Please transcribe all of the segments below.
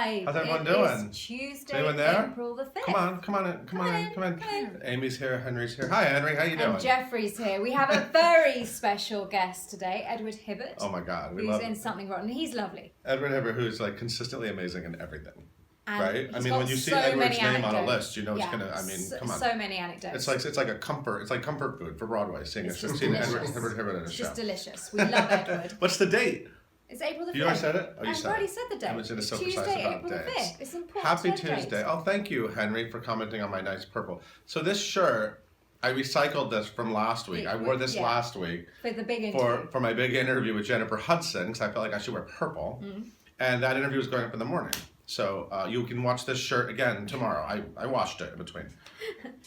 live. How's everyone It doing? is Tuesday, Anyone there? April the 5th. Come on in. Amy's here, Henry's here. Hi, Henry, how you doing? And Jeffrey's here. We have a very special guest today, Edward Hibbert. Oh my God, who's in Something Rotten. He's lovely. Edward Hibbert, who's like consistently amazing in everything. And right? I mean, when you see so Edward's name anecdotes. on a list, you know it's gonna. I mean, come on. So many anecdotes. It's like a comfort. It's like comfort food for Broadway. Seeing Edward Hibbert in a show. It's just delicious. We love Edward. What's the date? It's April the 5th. You already said it? Oh, you I've said already it. said the date. I was so Tuesday, precise about April the dates. 5th. It's important. Happy Tuesday. Oh, thank you, Henry, for commenting on my nice purple. So this shirt, I recycled this from last week. I wore this last week for the big interview. For my big interview with Jennifer Hudson, because I felt like I should wear purple. And that interview was going up in the morning. So you can watch this shirt again tomorrow. I washed it in between.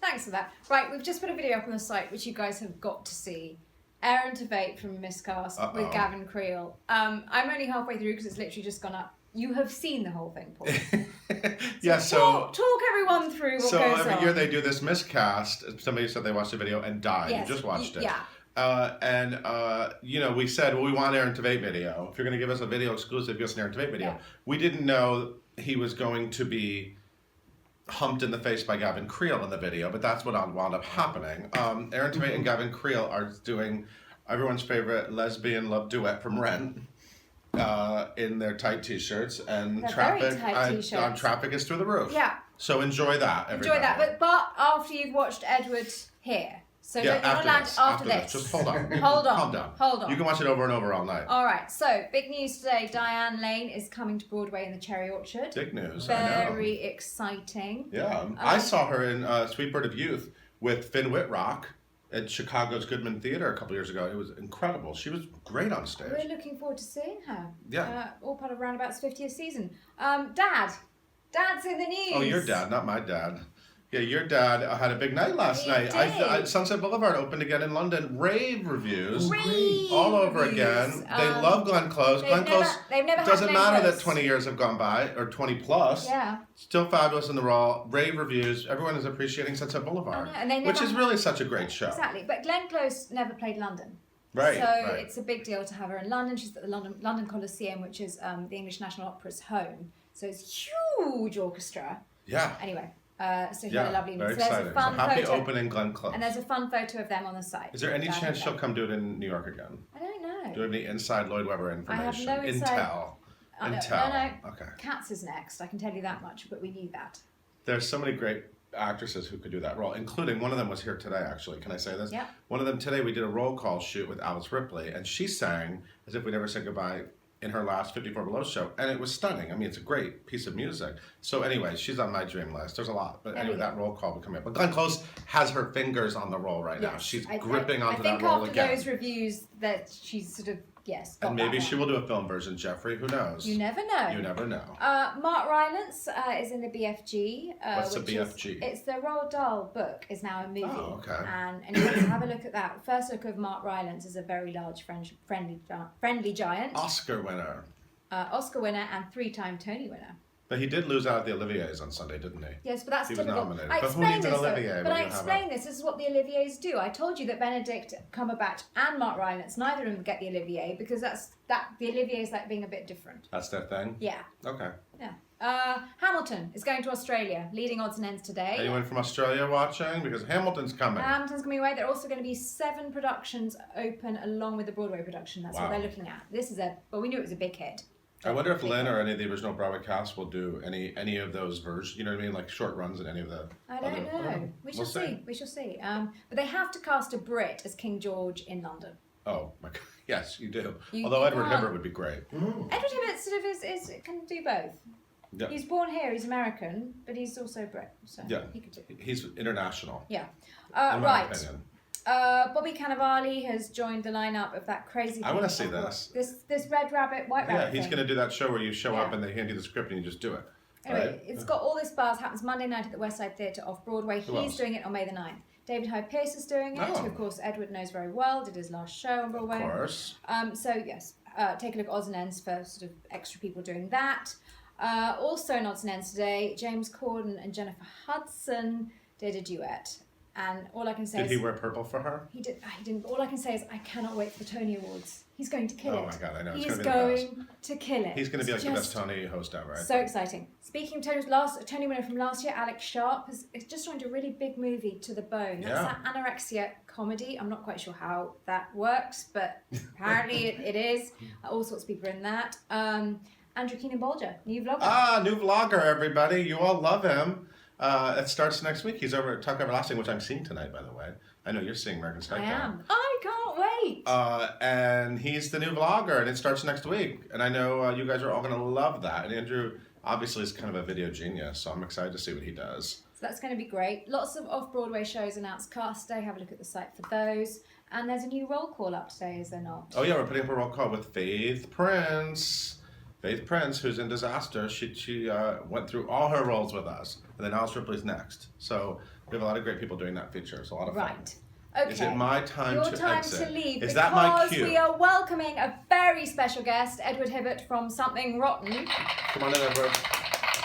Thanks for that. Right, we've just put a video up on the site, which you guys have got to see. Aaron Tveit from Miscast with Gavin Creel. I'm only halfway through because it's literally just gone up. You have seen the whole thing, Paul. Talk everyone through what goes on. So every year they do this miscast. Somebody said they watched the video and died. Yes, You just watched it. Yeah. You know, we said, well, we want Aaron Tveit video. If you're going to give us a video exclusive, give us an Aaron Tveit video. Yeah. We didn't know he was going to be humped in the face by Gavin Creel in the video, but that's what wound up happening. Aaron Tveit and Gavin Creel are doing everyone's favorite lesbian love duet from Rent in their tight t-shirts, and traffic is through the roof. Yeah. So enjoy that, everybody. Enjoy that, but after you've watched Edward here. So you're not allowed after this. Just hold on. Hold on. Calm down. Hold on. You can watch it over and over all night. All right. So big news today. Diane Lane is coming to Broadway in the Cherry Orchard. Big news. Very exciting. Yeah. I saw her in Sweet Bird of Youth with Finn Whitrock at Chicago's Goodman Theater a couple years ago. It was incredible. She was great on stage. We're looking forward to seeing her. Yeah. All part of Roundabout's 50th season. Dad's in the news. Oh, your dad, not my dad. Yeah, your dad had a big night last night. Sunset Boulevard opened again in London. Rave reviews. All over again. They love Glenn Close. Glenn Close, doesn't matter that 20 years have gone by, or 20 plus. Yeah. Still fabulous in the role. Rave reviews. Everyone is appreciating Sunset Boulevard, which is really such a great show. Exactly. But Glenn Close never played London. Right. So it's a big deal to have her in London. She's at the London Coliseum, which is the English National Opera's home. So it's huge orchestra. Yeah. Anyway. So he had a lovely very so there's exciting. a fun happy photo, opening Glenn Close. And there's a fun photo of them on the site. Is there any chance she'll come do it in New York again? I don't know. Do you have any inside Lloyd Webber information? I have no inside... Intel. No. Okay. Katz is next. I can tell you that much, but we knew that. There's so many great actresses who could do that role, including one of them was here today, actually. Can I say this? Yeah. One of them today, we did a roll call shoot with Alice Ripley, and she sang as if we never said goodbye in her last 54 Below show, and it was stunning. I mean, it's a great piece of music. So anyway, she's on my dream list. There's a lot. But anyway, that roll call will come up. But Glenn Close has her fingers on the roll right now. She's gripping onto that role again. I think after those reviews that she's sort of, and maybe she will do a film version, Jeffrey. Who knows? You never know. You never know. Mark Rylance is in the BFG. What's the BFG? It's the Roald Dahl book is now a movie. Oh, okay. And anyway, so have a look at that. First look of Mark Rylance is a very large, friendly giant. Oscar winner. Oscar winner and 3-time Tony winner. But he did lose out at the Olivier's on Sunday, didn't he? Yes, but that's he typical. Was nominated. But who needs an Olivier? But I explained this. This is what the Oliviers do. I told you that Benedict Cumberbatch and Mark Rylance, neither of them get the Olivier because the Olivier is like being a bit different. That's their thing? Yeah. Okay. Yeah. Hamilton is going to Australia, leading odds and ends today. Anyone from Australia watching? Because Hamilton's coming. Hamilton's coming away. There are also going to be 7 productions open along with the Broadway production. That's what they're looking at. This is we knew it was a big hit. I wonder if Lynn or any of the original Broadway cast will do any of those versions. You know what I mean, like short runs in any of the. I don't know. We shall see. We shall see. But they have to cast a Brit as King George in London. Oh my God! Yes, you do. Although Edward Hibbert would be great. Edward Hibbert sort of can do both. Yeah. He's born here. He's American, but he's also Brit. So he could do. He's international. Yeah. In my opinion. Bobby Cannavale has joined the lineup of that crazy. I want to see this. This Red Rabbit, White Rabbit. Yeah, he's going to do that show where you show up and they hand you the script and you just do it. Anyway, it's got all this buzz. Happens Monday night at the West Side Theatre off Broadway. He's doing it on May the 9th. David Hyde Pierce is doing it, who of course Edward knows very well. Did his last show on Broadway. Of course. So yes, take a look at odds and ends for sort of extra people doing that. Also in odds and ends today, James Corden and Jennifer Hudson did a duet. And all I can say Did is... he wear purple for her? He didn't. All I can say is I cannot wait for the Tony Awards. He's going to kill it. Oh my God, I know. He It's is going to be going to kill it. He's going to be like the best It's Tony host ever, right? so exciting. Speaking of Tony winner from last year, Alex Sharp, has just joined a really big movie, To the Bone. That's that anorexia comedy. I'm not quite sure how that works, but apparently it is. All sorts of people in that. Andrew Keenan-Bolger, new vlogger. New vlogger, everybody. You all love him. It starts next week. He's over at Talk Everlasting, which I'm seeing tonight, by the way. I know you're seeing American Skype. I am. I can't wait. And he's the new vlogger, and it starts next week. And I know you guys are all going to love that. And Andrew obviously is kind of a video genius, so I'm excited to see what he does. So that's going to be great. Lots of off-Broadway shows announced cast today. Have a look at the site for those. And there's a new roll call up today, is there not? Oh yeah, we're putting up a roll call with Faith Prince. Faith Prince, who's in Disaster, she went through all her roles with us. And then Alice Ripley's next. So we have a lot of great people doing that feature. It's a lot of fun. Right. Okay. Is it my time Your to time exit? to leave. Is that my cue? Because we are welcoming a very special guest, Edward Hibbert from Something Rotten. Come on in, Edward.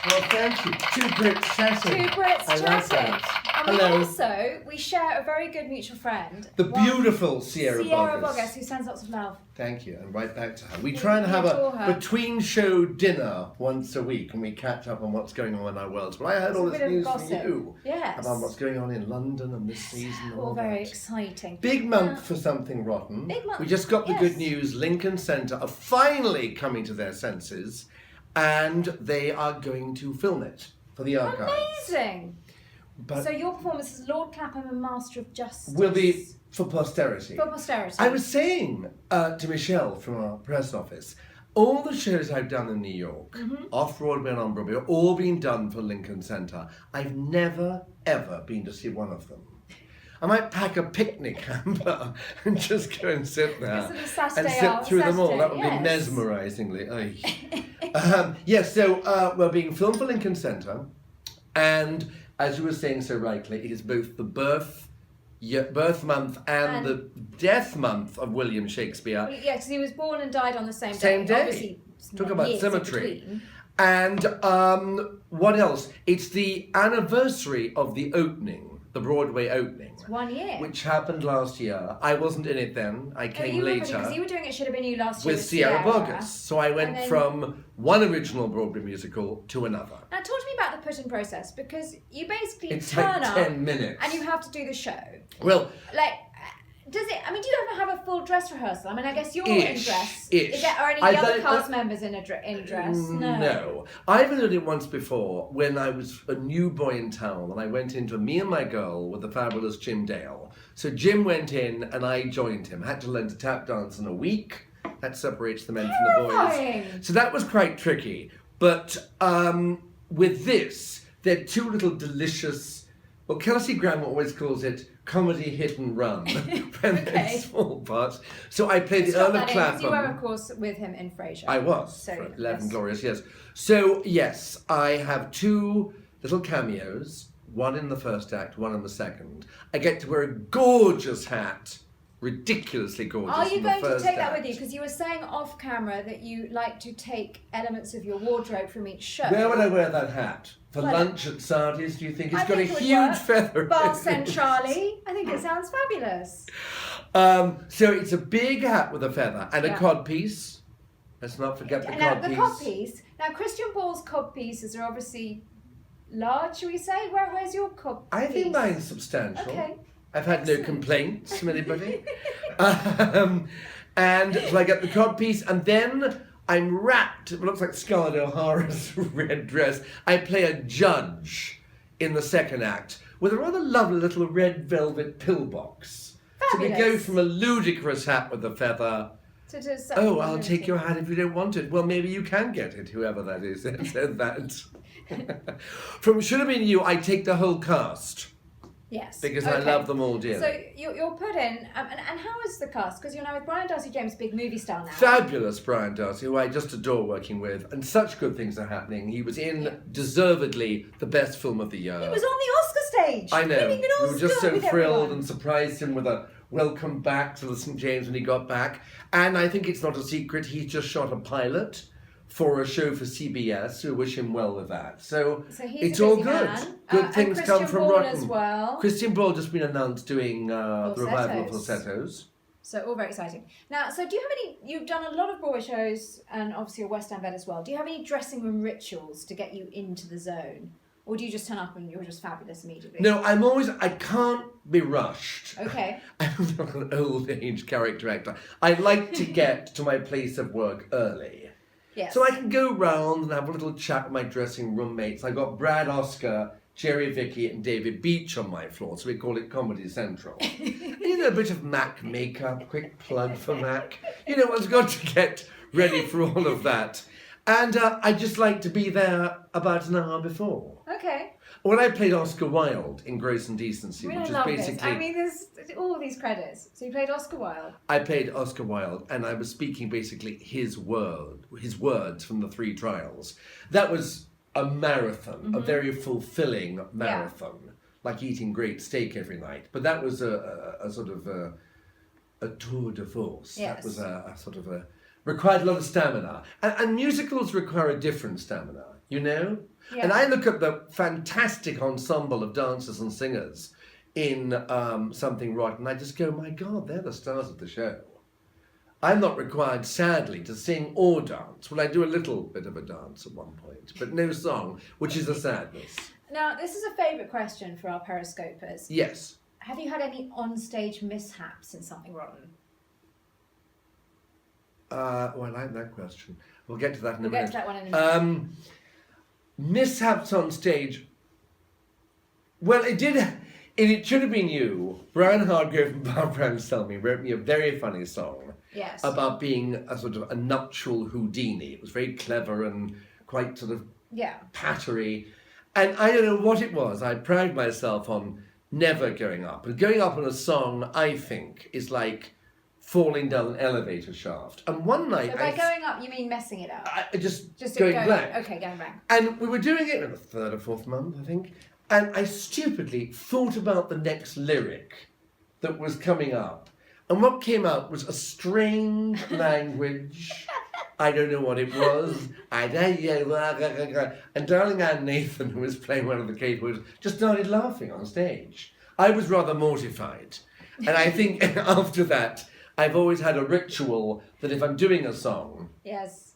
Well, thank you. Two Brits chatting. Two Brits I like chatting. that. And Hello. we share a very good mutual friend. The beautiful Sierra Boggess, who sends lots of love. Thank you, and right back to her. We try and have adore a her. between-show dinner once a week, and we catch up on what's going on in our worlds. But I heard all It's a this bit of news gossip. from you Yes. about what's going on in London and this season and All all very that. exciting. Big month for Something Rotten. Big month, We just got the yes. good news. Lincoln Center are finally coming to their senses, and they are going to film it for the archives. Amazing. But So your performance is Lord Clapham and Master of Justice. will be for posterity. For posterity. I was saying to Michelle from our press office, all the shows I've done in New York, Mm-hmm. off-Broadway and on-Broadway, are all been done for Lincoln Center. I've never, ever been to see one of them. I might pack a picnic hamper and just go and sit there Sort of and Saturday sit out, through them all. Saturday, That would yes. be mesmerisingly. Yes, so we're being filmed for Lincoln Center, and as you were saying so rightly, it is both the birth month and the death month of William Shakespeare. Well, yeah, because he was born and died on the same day. Same day. Obviously, it's Talk not about years in symmetry. between. And what else? It's the anniversary of the opening, the Broadway opening. 1 year. Which happened last year. I wasn't in it then. I came later. Because you were doing It Should Have Been You last year With Sierra Boggess. So I went And then- from one original Broadway musical to another. Now talk to me about the put-in process, because you basically It's turn like up 10 minutes. and you have to do the show. Well, Like, do you ever have a full dress rehearsal? I mean, I guess you're in Ish, dress. ish. Is there, are any I other don't- cast members in dress? No. I've done it once before when I was a new boy in town and I went into Me and My Girl with the fabulous Jim Dale. So Jim went in and I joined him. Had to learn to tap dance in a week. That separates the men from the Terrifying. boys. So that was quite tricky. But with this, they're two little delicious, well, Kelsey Grammer always calls it comedy hit and run when Okay. they're small parts. So I played the Stop Earl of that in, 'cause you were, Clapham. of course, with him in Frasier. I was, So, for 11 yes. Glorious Years. So, yes, I have two little cameos, one in the first act, one in the second. I get to wear a gorgeous hat, ridiculously gorgeous. Are you in the going to first take that act. with you? Because you were saying off camera that you like to take elements of your wardrobe from each show. Where would I wear that hat? For Well, lunch at Sardi's, do you think? It's I got think a it would huge work. feather in Bar it. Centrale. I think it sounds fabulous. So it's a big hat with a feather and a Yeah. codpiece. Let's not forget the Now, codpiece. the codpiece. Now, Christian Ball's codpieces are obviously large, shall we say? Where's your codpiece? I think mine's substantial. Okay. I've had no Excellent. complaints from anybody. And so I get the codpiece, and then I'm wrapped. It looks like Scarlett O'Hara's red dress. I play a judge in the second act with a rather lovely little red velvet pillbox. So we go Fabulous. from a ludicrous hat with a feather. To Oh, I'll take your hat if you don't want it. Well, maybe you can get it, whoever that is that said that. From Should Have Been You, I take the whole cast. Yes. Because I Okay. love them all dearly. So you're put in, and how is the cast? Because you're now with Brian Darcy James, big movie star now. Fabulous Brian Darcy, who I just adore working with, and such good things are happening. He was in, deservedly, the best film of the year. He was on the Oscar stage. I know. Winning an We were just Oscar so with thrilled everyone. and surprised him with a welcome back to the St. James when he got back. And I think it's not a secret, he's just shot a pilot for a show for CBS, so wish him well with that. So he's it's a all busy good. man. Good things and come Christian from Ball Rotten. as well. Christian Ball just been announced doing the revival of falsettos. So all very exciting. Now, so do you have any, you've done a lot of Broadway shows and obviously a West End vet as well. Do you have any dressing room rituals to get you into the zone? Or do you just turn up and you're just fabulous immediately? No, I can't be rushed. Okay. I'm not an old age character actor. I like to get to my place of work early. Yes. So I can go round and have a little chat with my dressing room mates. I've got Brad Oscar, Jerry Vicky and David Beach on my floor, so we call it Comedy Central. You know, a bit of Mac makeup, quick plug for Mac. You know, I've got to get ready for all of that. And I just like to be there about an hour before. Okay. When I played Oscar Wilde in Gross Indecency, which is love basically... this. I mean, there's all these credits. So you played Oscar Wilde. I played Oscar Wilde, and I was speaking basically his words from the 3 trials. That was a marathon, a very fulfilling marathon, like eating great steak every night. But that was a sort of a tour de force. Yes. That was a sort of required a lot of stamina. And musicals require a different stamina, you know? Yeah. And I look at the fantastic ensemble of dancers and singers in Something Rotten, and I just go, my God, they're the stars of the show. I'm not required, sadly, to sing or dance. Well, I do a little bit of a dance at one point, but no song, which is a sadness. Now, this is a favourite question for our periscopers. Yes. Have you had any onstage mishaps in Something Rotten? Well, I like that question. We'll get to that in a We'll minute. get to that one in a minute. Mishaps on stage. Well, it should have been you. Brian Hardgrove and Barbara Anselmi wrote me a very funny song. Yes. About being a sort of a nuptial Houdini. It was very clever and quite sort of pattery. And I don't know what it was. I pride myself on never going up. And going up on a song, I think, is like falling down an elevator shaft. And one night... So by going up, you mean messing it up? Just going blank. Okay, going blank. And we were doing it in the 3rd or 4th month, I think. And I stupidly thought about the next lyric that was coming up. And what came out was a strange language. I don't know what it was. And darling Ann Nathan, who was playing one of the keyboards, just started laughing on stage. I was rather mortified. And I think after that, I've always had a ritual that if I'm doing a song,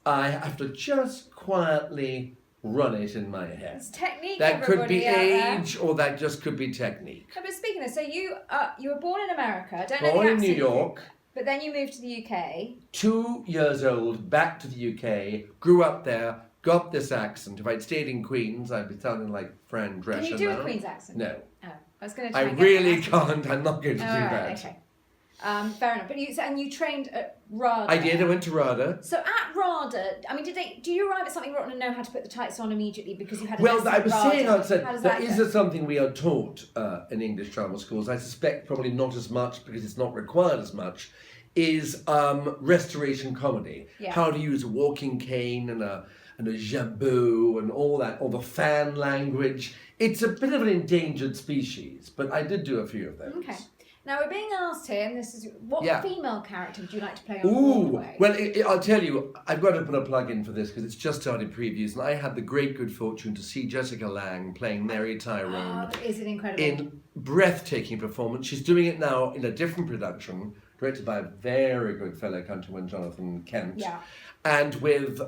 I have to just quietly run it in my head. It's technique. That could be everybody age, or that just could be technique. No, but speaking of this, so you were born in America. I don't know Born the in New accent, York, but then you moved to the UK. 2 years old, back to the UK, grew up there, got this accent. If I'd stayed in Queens, I'd be sounding like Fran Drescher. Can you do now. a Queen's accent? No. Oh, I was going to. I really can't. I'm not going to do right, that. Okay. Fair enough. But you trained at RADA. I did. I went to RADA. So at RADA, I mean, do you arrive at Something Rotten and know how to put the tights on immediately because you had a Well, lesson I was at RADA? saying outside, How does that that is go? it something we are taught in English drama schools. I suspect probably not as much because it's not required as much. Is restoration comedy. Yeah. How to use a walking cane and a jabot and all that, or the fan language. It's a bit of an endangered species, but I did do a few of those. Okay. Now we're being asked here, and this is what female character would you like to play on Broadway? Well, I'll tell you, I've got to put a plug in for this because it's just started previews, and I had the great good fortune to see Jessica Lange playing Mary Tyrone. Oh, is it incredible? In breathtaking performance. She's doing it now in a different production, directed by a very good fellow countryman, Jonathan Kent. Yeah. And with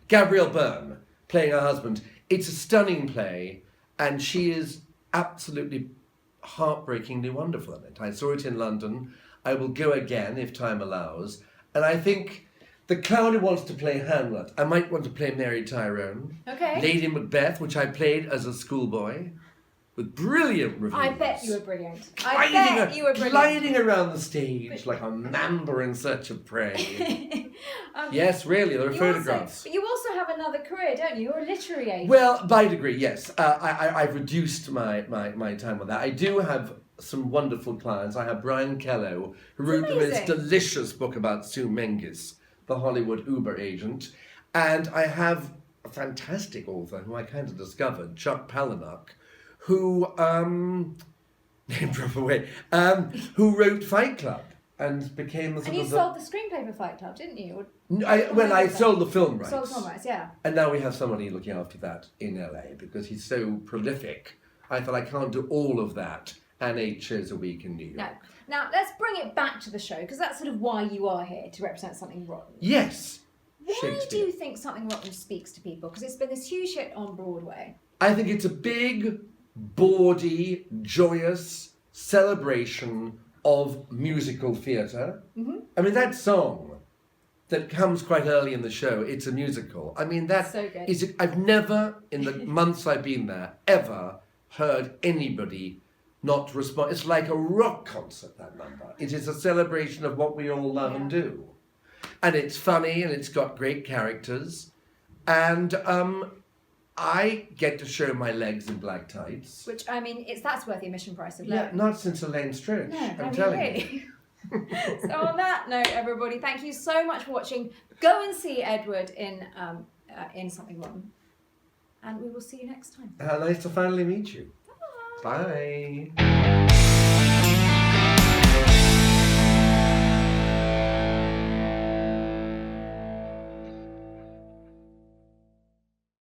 Gabrielle Byrne playing her husband. It's a stunning play, and she is absolutely heartbreakingly wonderful in it. I saw it in London. I will go again if time allows. And I think the clown who wants to play Hamlet, I might want to play Mary Tyrone. Okay. Lady Macbeth, which I played as a schoolboy, with brilliant reviews. I bet you were brilliant. I bet you were brilliant. Gliding around the stage like a mamba in search of prey. Yes, really, there are photographs. But you also have another career, don't you? You're a literary agent. Well, by degree, yes. I've reduced my time with that. I do have some wonderful clients. I have Brian Kello, who wrote the most delicious book about Sue Mengis, the Hollywood Uber agent. And I have a fantastic author who I kind of discovered, Chuck Palahniuk, who name drop away, who wrote Fight Club. and became the sort And you of sold the screenplay for Fight Club, didn't you? I sold the film rights. Sold the film rights, yeah. And now we have somebody looking after that in LA because he's so prolific. I thought I can't do all of that and 8 shows a week in New York. No. Now, let's bring it back to the show, because that's sort of why you are here, to represent Something Rotten. Yes. Why do you think Something Rotten speaks to people? Because it's been this huge hit on Broadway. I think it's a big, bawdy, joyous celebration of musical theatre. Mm-hmm. I mean, that song that comes quite early in the show, it's a musical. I mean, that So good. is. I've never, in the months I've been there, ever heard anybody not respond. It's like a rock concert, that number. It is a celebration of what we all love and do. And it's funny, and it's got great characters. And I get to show my legs in black tights. Which, I mean, that's worth the admission price of Yeah, not since Elaine Stritch, I'm telling you. So on that note, everybody, thank you so much for watching. Go and see Edward in Something Rotten. And we will see you next time. How nice to finally meet you. Bye.